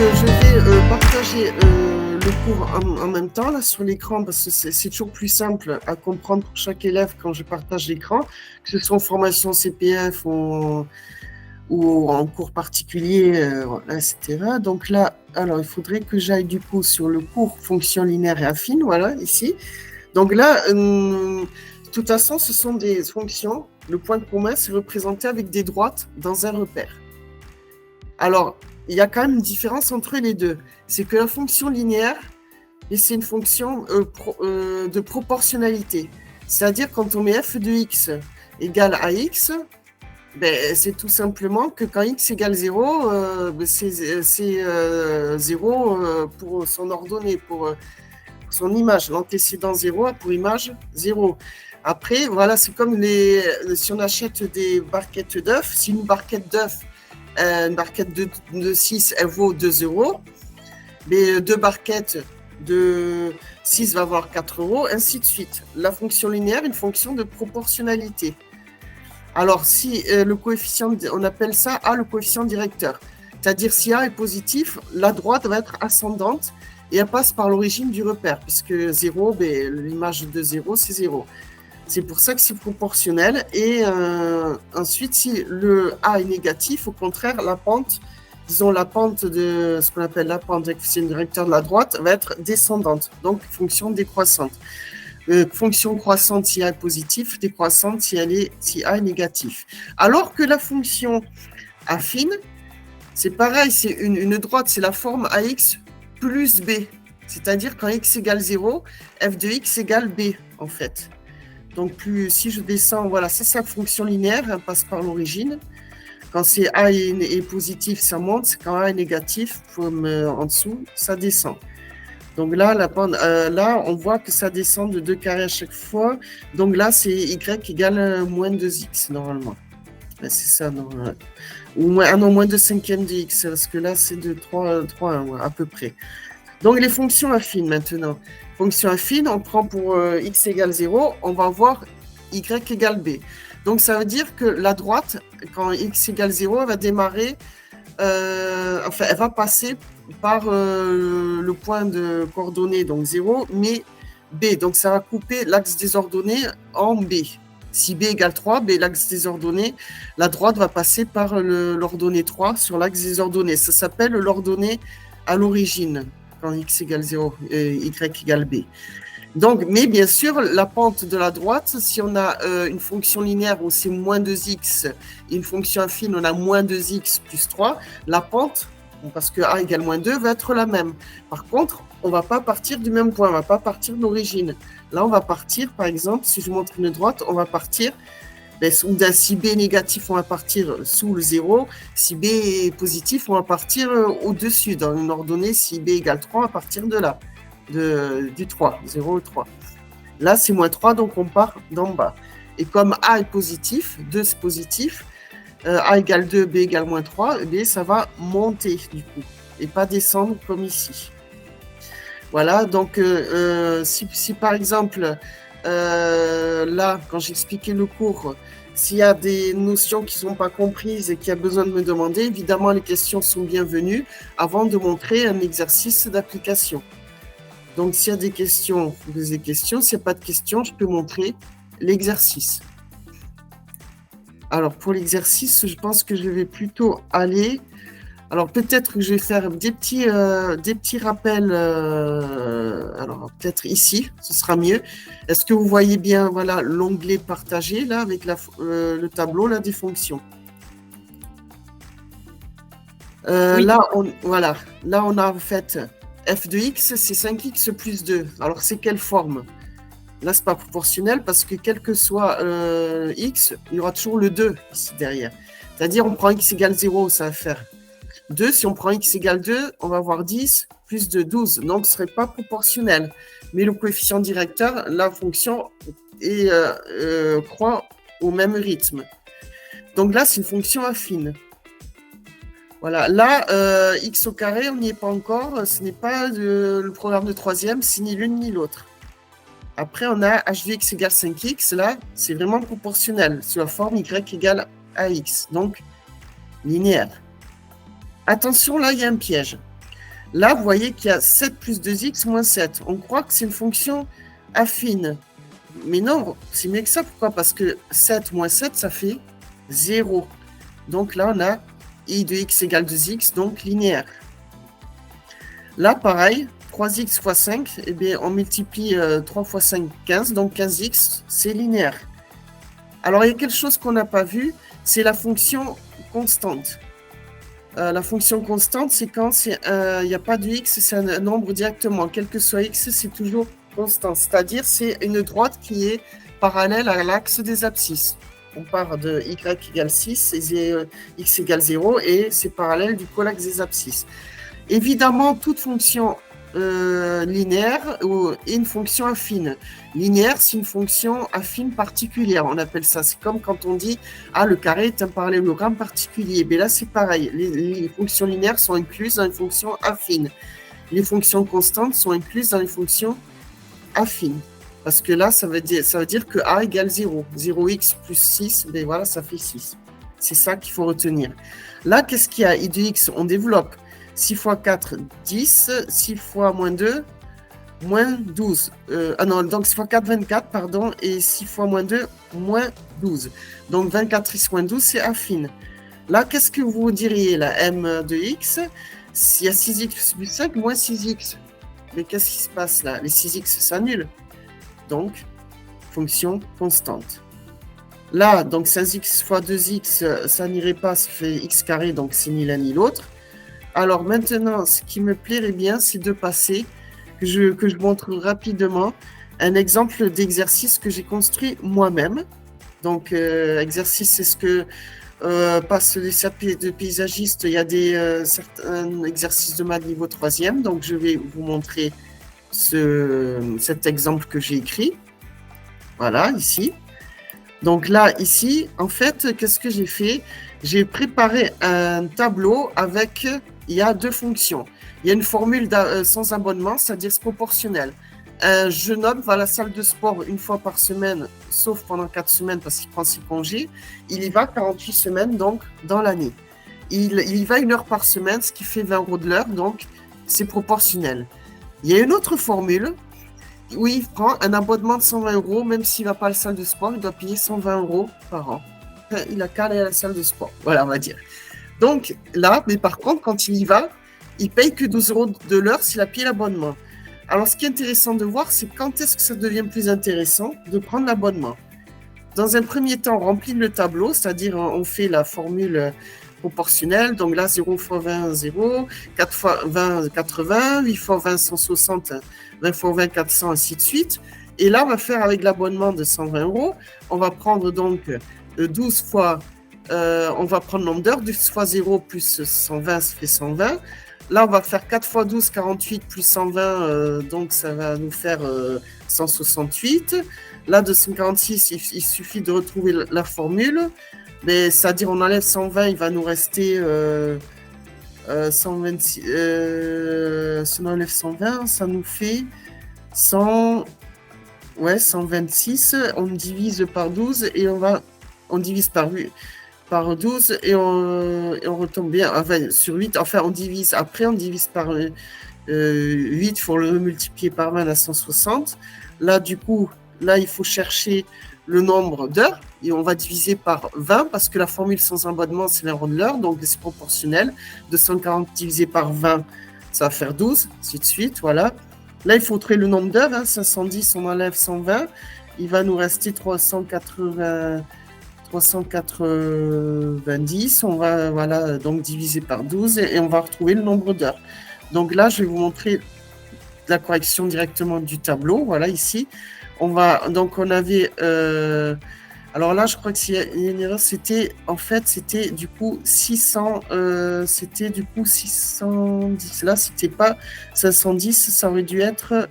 je vais partager le cours en même temps là, sur l'écran parce que c'est toujours plus simple à comprendre pour chaque élève quand je partage l'écran, que ce soit en formation CPF ou en cours particulier, etc. Donc là, alors il faudrait que j'aille du coup sur le cours fonction linéaire et affine, voilà, ici. Donc là, de toute façon, ce sont des fonctions. Le point commun, c'est représenté avec des droites dans un repère. Alors, il y a quand même une différence entre les deux. C'est que la fonction linéaire, c'est une fonction de proportionnalité. C'est-à-dire, quand on met f de x égale à x, ben, c'est tout simplement que quand x égale 0, c'est 0 pour son ordonnée, pour son image. L'antécédent 0 a pour image 0. Après, voilà, c'est comme si on achète des barquettes d'œufs. Si une barquette d'œufs, une barquette de 6, elle vaut 2 €. Mais deux barquettes de 6 va avoir 4 €, ainsi de suite. La fonction linéaire est une fonction de proportionnalité. Alors, si le coefficient, on appelle ça A, le coefficient directeur. C'est-à-dire, si A est positif, la droite va être ascendante et elle passe par l'origine du repère, puisque 0, ben, l'image de 0, c'est 0. C'est pour ça que c'est proportionnel. Et ensuite, si le A est négatif, au contraire, la pente, disons la pente de ce qu'on appelle la pente du coefficient directeur de la droite, va être descendante, donc fonction décroissante. Fonction croissante si A est positif, décroissante si A est négatif. Alors que la fonction affine, c'est pareil, c'est une droite, c'est la forme AX plus B. C'est-à-dire quand x égale 0, f de x égale B, en fait. Donc, si je descends, voilà, c'est sa fonction linéaire, elle passe par l'origine. Quand c'est A est positif, ça monte. Quand A est négatif, comme en dessous, ça descend. Donc là, là, on voit que ça descend de 2 carrés à chaque fois. Donc là, c'est y égale moins 2x, normalement. C'est ça, normalement. Ou moins 2 cinquièmes de x, parce que là, c'est de 3 1, à peu près. Donc, les fonctions affines, maintenant. Fonction affine, on prend pour x égale 0, on va avoir y égale b. Donc, ça veut dire que la droite, quand x égale 0, elle va démarrer, enfin, elle va passer par le point de coordonnées, donc 0, mais b. Donc, ça va couper l'axe des ordonnées en b. Si b égale 3, b, l'axe des ordonnées, la droite va passer par l'ordonnée 3 sur l'axe des ordonnées. Ça s'appelle l'ordonnée à l'origine, quand x égale 0, y égale b. Donc, mais bien sûr, la pente de la droite, si on a une fonction linéaire où c'est moins 2x et une fonction affine, on a moins 2x plus 3, la pente, parce que a égale moins 2, va être la même. Par contre, on ne va pas partir du même point, on ne va pas partir de l'origine. Là, on va partir, par exemple, si je montre une droite, on va partir, si B est négatif, on va partir sous le 0. Si B est positif, on va partir au-dessus, dans une ordonnée, si B égale 3, on va partir de là, du 3, 0 et 3. Là, c'est moins 3, donc on part d'en bas. Et comme A est positif, 2 c'est positif, A égale 2, B égale moins 3, B, ça va monter, du coup, et pas descendre comme ici. Voilà, donc si par exemple, là, quand j'expliquais le cours, s'il y a des notions qui ne sont pas comprises et qu'il y a besoin de me demander, évidemment, les questions sont bienvenues avant de montrer un exercice d'application. Donc, s'il y a des questions, vous posez des questions. S'il n'y a pas de questions, je peux montrer l'exercice. Alors, pour l'exercice, je pense que je vais plutôt aller... Alors, peut-être que je vais faire des petits rappels. Alors, peut-être ici, ce sera mieux. Est-ce que vous voyez bien, voilà, l'onglet partagé, là, avec le tableau, là, des fonctions. Oui. Là, on a en fait f de x, c'est 5x plus 2. Alors, c'est quelle forme? Là, c'est pas proportionnel parce que quel que soit x, il y aura toujours le 2 ici derrière. C'est-à-dire, on prend x égale 0, ça va faire 2, si on prend x égale 2, on va avoir 10 plus 2, 12. Donc, ce ne serait pas proportionnel. Mais le coefficient directeur, la fonction croît au même rythme. Donc là, c'est une fonction affine. Voilà. Là, x au carré, on n'y est pas encore. Ce n'est pas le programme de troisième, c'est ni l'une ni l'autre. Après, on a h de x égale 5x. Là, c'est vraiment proportionnel. Sur la forme y égale à x. Donc, linéaire. Attention, là, il y a un piège. Là, vous voyez qu'il y a 7 plus 2x moins 7. On croit que c'est une fonction affine. Mais non, c'est mieux que ça. Pourquoi? Parce que 7 moins 7, ça fait 0. Donc là, on a i de x égale 2x, donc linéaire. Là, pareil, 3x fois 5, eh bien, on multiplie 3 fois 5, 15. Donc 15x, c'est linéaire. Alors, il y a quelque chose qu'on n'a pas vu, c'est la fonction constante. La fonction constante, c'est quand il n'y a pas de x, c'est un nombre directement. Quel que soit x, c'est toujours constant. C'est-à-dire, c'est une droite qui est parallèle à l'axe des abscisses. On part de y égale 6, et x égale 0, et c'est parallèle du coup à l'axe des abscisses. Évidemment, toute fonction linéaire est une fonction affine. Linéaire, c'est une fonction affine particulière, on appelle ça. C'est comme quand on dit « Ah, le carré est un parallélogramme particulier ». Mais là, c'est pareil. Les fonctions linéaires sont incluses dans les fonctions affines. Les fonctions constantes sont incluses dans les fonctions affines. Parce que là, ça veut dire que A égale 0. 0x plus 6, ben voilà, ça fait 6. C'est ça qu'il faut retenir. Là, qu'est-ce qu'il y a? I de x, on développe. 6 fois 4, 10. 6 fois moins 2, moins 12. Donc 6 fois 4, 24, pardon. Et 6 fois moins 2, moins 12. Donc 24x moins 12, c'est affine. Là, qu'est-ce que vous diriez là? M de x, s'il y a 6x plus 5, moins 6x. Mais qu'est-ce qui se passe là? Les 6x s'annulent. Donc, fonction constante. Là, donc 5x fois 2x, ça n'irait pas, ça fait x carré, donc c'est ni l'un ni l'autre. Alors maintenant, ce qui me plairait bien, c'est de passer, que je montre rapidement, un exemple d'exercice que j'ai construit moi-même. Donc, exercice, c'est ce que passe les CAP de paysagiste. Il y a certains exercices de maths niveau 3e. Donc, je vais vous montrer cet exemple que j'ai écrit. Voilà, ici. Donc là, ici, en fait, qu'est-ce que j'ai fait? J'ai préparé un tableau avec, il y a deux fonctions. Il y a une formule sans abonnement, c'est-à-dire proportionnelle. Un jeune homme va à la salle de sport une fois par semaine, sauf pendant 4 semaines parce qu'il prend ses congés. Il y va 48 semaines, donc, dans l'année. Il y va 1 heure par semaine, ce qui fait 20 € de l'heure, donc c'est proportionnel. Il y a une autre formule où il prend un abonnement de 120 €, même s'il ne va pas à la salle de sport, il doit payer 120 € par an. Il a qu'à aller à la salle de sport, voilà, on va dire. Donc là, mais par contre, quand il y va, il paye que 12 € de l'heure s'il a payé l'abonnement. Alors, ce qui est intéressant de voir, c'est quand est-ce que ça devient plus intéressant de prendre l'abonnement. Dans un premier temps, on remplit le tableau, c'est-à-dire on fait la formule proportionnelle. Donc là, 0 fois 20, 0, 4 fois 20, 80, 8 fois 20, 160, 20 fois 20, 400, ainsi de suite. Et là, on va faire avec l'abonnement de 120 €. On va prendre donc 12 fois, on va prendre le nombre d'heures, 12 fois 0 plus 120, ça fait 120. Là, on va faire 4 fois 12, 48, plus 120, donc ça va nous faire 168. Là, 246, il suffit de retrouver la formule. Mais c'est-à-dire, on enlève 120, il va nous rester 126. Si on enlève 120, ça nous fait 126. On divise par 12 et on divise par 12 et on retombe bien. Enfin, sur 8, enfin, on divise. Après, on divise par 8, il faut le multiplier par 20 à 160. Là, du coup, là, il faut chercher le nombre d'heures et on va diviser par 20 parce que la formule sans abonnement, c'est l'heure de l'heure, donc c'est proportionnel. 240 divisé par 20, ça va faire 12, ainsi de suite, voilà. Là, il faut trouver le nombre d'heures, 510, on enlève 120, il va nous rester 390, on va, voilà, donc diviser par 12 et on va retrouver le nombre d'heures. Donc là, je vais vous montrer la correction directement du tableau, voilà, ici. On avait, alors là, je crois que s'il y a une erreur, c'était du coup 600, c'était du coup 610. Là, c'était pas 510, ça aurait dû être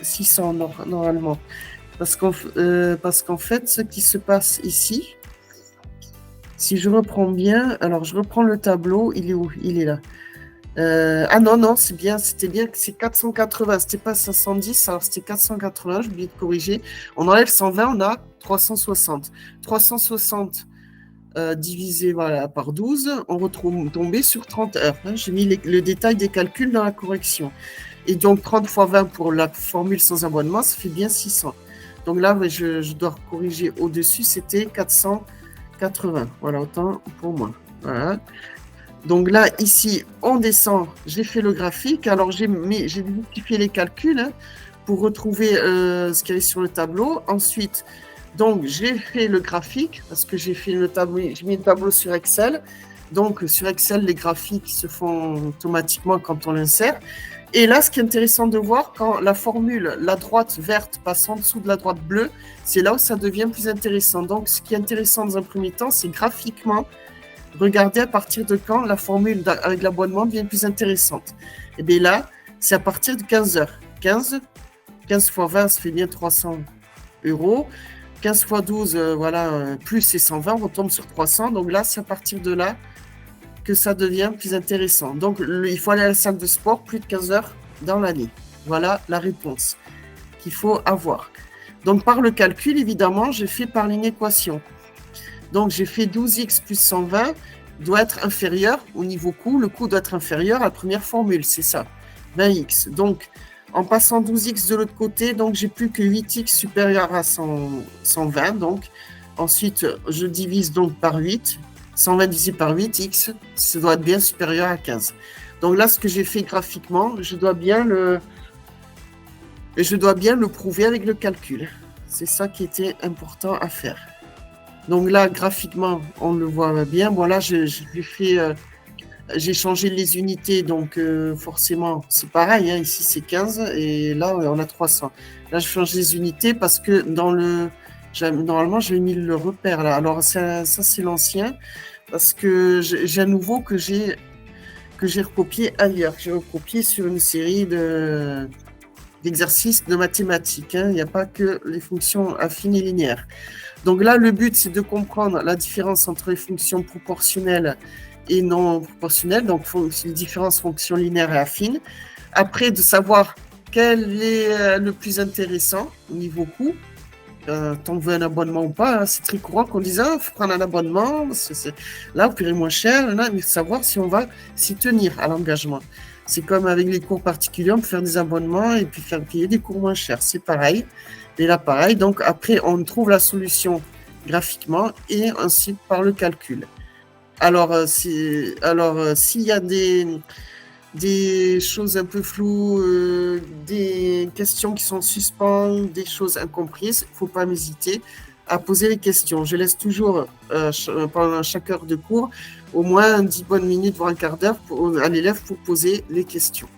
600 normalement. Parce qu'en fait, ce qui se passe ici, si je reprends bien, alors je reprends le tableau, il est où? Il est là. Non, c'était bien que c'est 480, c'était pas 510, alors c'était 480, j'ai oublié de corriger. On enlève 120, on a 360. 360 divisé voilà, par 12, on retrouve tombé sur 30 heures. Hein. J'ai mis le détail des calculs dans la correction. Et donc 30 fois 20 pour la formule sans abonnement, ça fait bien 600. Donc là, je dois corriger au-dessus, c'était 480. Voilà, autant pour moi. Voilà. Donc là, ici, on descend, j'ai fait le graphique. Alors, j'ai multiplié les calculs hein, pour retrouver ce qu'il y avait sur le tableau. Ensuite, donc, j'ai fait le graphique parce que j'ai mis le tableau sur Excel. Donc, sur Excel, les graphiques se font automatiquement quand on l'insère. Et là, ce qui est intéressant de voir, quand la formule, la droite verte passe en dessous de la droite bleue, c'est là où ça devient plus intéressant. Donc, ce qui est intéressant dans un premier temps, c'est graphiquement, regarder à partir de quand la formule avec l'abonnement devient plus intéressante. Et bien là, c'est à partir de 15 heures. 15 fois 20, ça fait bien 300 euros. 15 fois 12, voilà, plus c'est 120, on retombe sur 300. Donc là, c'est à partir de là que ça devient plus intéressant. Donc, il faut aller à la salle de sport plus de 15 heures dans l'année. Voilà la réponse qu'il faut avoir. Donc, par le calcul, évidemment, j'ai fait par une équation. Donc, j'ai fait 12x plus 120 doit être inférieur au niveau coût. Le coût doit être inférieur à la première formule, c'est ça, 20x. Donc, en passant 12x de l'autre côté, donc j'ai plus que 8x supérieur à 120. Donc, ensuite, je divise donc par 8. 120 divisé par 8, x, ça doit être bien supérieur à 15. Donc là, ce que j'ai fait graphiquement, je dois bien le prouver avec le calcul. C'est ça qui était important à faire. Donc là, graphiquement, on le voit bien. Bon, là, j'ai changé les unités, donc forcément, c'est pareil. Hein, ici, c'est 15 et là, on a 300. Là, je change les unités parce que normalement, j'ai mis le repère là. Alors, ça c'est l'ancien parce que j'ai un nouveau que j'ai recopié ailleurs. J'ai recopié sur une série d'exercices de mathématiques. Hein. Il n'y a pas que les fonctions affines et linéaires. Donc là, le but, c'est de comprendre la différence entre les fonctions proportionnelles et non proportionnelles, donc les différences fonctions linéaires et affines. Après, de savoir quel est le plus intéressant au niveau coût. Tant que veut un abonnement ou pas, hein, c'est très courant qu'on dise il faut prendre un abonnement, là, vous paierez moins cher, là, mais savoir si on va s'y tenir à l'engagement. C'est comme avec les cours particuliers, on peut faire des abonnements et puis faire payer des cours moins chers. C'est pareil. Et là, pareil. Donc, après, on trouve la solution graphiquement et ensuite par le calcul. Alors, s'il y a des choses un peu floues, des questions qui sont suspendues, des choses incomprises, il ne faut pas m'hésiter à poser les questions. Je laisse toujours, pendant chaque heure de cours, au moins 10 bonnes minutes, voire un quart d'heure à l'élève pour poser les questions.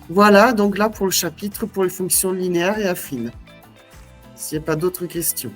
Voilà, donc là pour le chapitre, pour les fonctions linéaires et affines. S'il n'y a pas d'autres questions.